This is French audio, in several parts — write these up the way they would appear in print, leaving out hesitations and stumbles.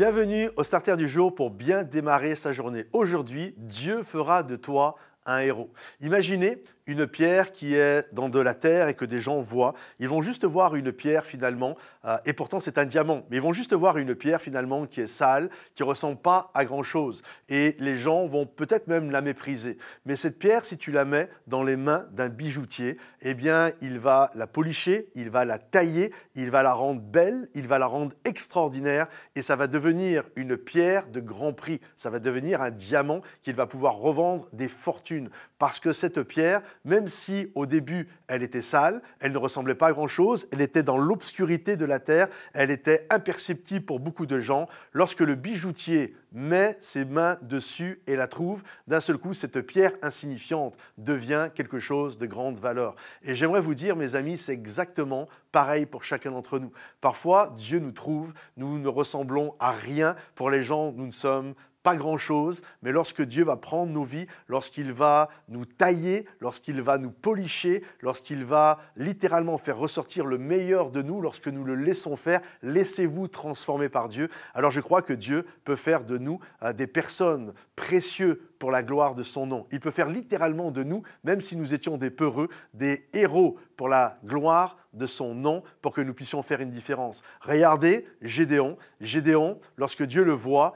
Bienvenue au Starter du jour pour bien démarrer sa journée. Aujourd'hui, Dieu fera de toi un héros. Imaginez une pierre qui est dans de la terre et que des gens voient. Ils vont juste voir une pierre finalement, et pourtant c'est un diamant, mais ils vont juste voir une pierre finalement qui est sale, qui ne ressemble pas à grand chose. Et les gens vont peut-être même la mépriser. Mais cette pierre, si tu la mets dans les mains d'un bijoutier, eh bien il va la policher, il va la tailler, il va la rendre belle, il va la rendre extraordinaire et ça va devenir une pierre de grand prix. Ça va devenir un diamant qu'il va pouvoir revendre des fortunes. Parce que cette pierre, même si au début elle était sale, elle ne ressemblait pas à grand-chose, elle était dans l'obscurité de la terre, elle était imperceptible pour beaucoup de gens. Lorsque le bijoutier met ses mains dessus et la trouve, d'un seul coup, cette pierre insignifiante devient quelque chose de grande valeur. Et j'aimerais vous dire, mes amis, c'est exactement pareil pour chacun d'entre nous. Parfois, Dieu nous trouve, nous ne ressemblons à rien. Pour les gens, nous ne sommes pas grand-chose, mais lorsque Dieu va prendre nos vies, lorsqu'il va nous tailler, lorsqu'il va nous policher, lorsqu'il va littéralement faire ressortir le meilleur de nous, lorsque nous le laissons faire, laissez-vous transformer par Dieu. Alors je crois que Dieu peut faire de nous des personnes précieuses pour la gloire de son nom. Il peut faire littéralement de nous, même si nous étions des peureux, des héros pour la gloire de son nom, pour que nous puissions faire une différence. Regardez Gédéon. Gédéon, lorsque Dieu le voit,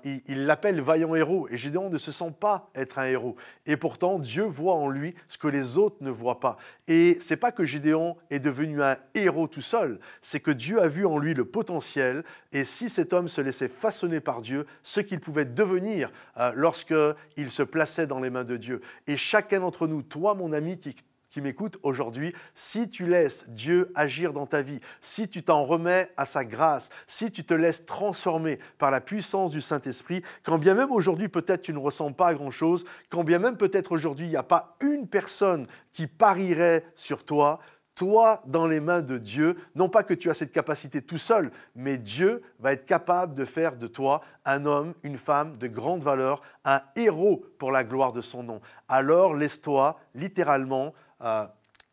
il l'appelle vaillant héros. Et Gédéon ne se sent pas être un héros. Et pourtant, Dieu voit en lui ce que les autres ne voient pas. Et ce n'est pas que Gédéon est devenu un héros tout seul, c'est que Dieu a vu en lui le potentiel. Et si cet homme se laissait façonner par Dieu, ce qu'il pouvait devenir lorsqu'il se plaçait dans les mains de Dieu. Et chacun d'entre nous, toi mon ami qui m'écoute aujourd'hui, si tu laisses Dieu agir dans ta vie, si tu t'en remets à sa grâce, si tu te laisses transformer par la puissance du Saint-Esprit, quand bien même aujourd'hui peut-être tu ne ressens pas à grand-chose, quand bien même peut-être aujourd'hui il n'y a pas une personne qui parierait sur toi, toi, dans les mains de Dieu, non pas que tu as cette capacité tout seul, mais Dieu va être capable de faire de toi un homme, une femme de grande valeur, un héros pour la gloire de son nom. Alors laisse-toi littéralement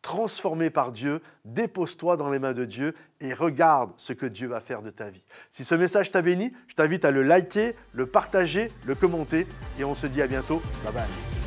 transformé par Dieu, dépose-toi dans les mains de Dieu et regarde ce que Dieu va faire de ta vie. Si ce message t'a béni, je t'invite à le liker, le partager, le commenter et on se dit à bientôt. Bye bye.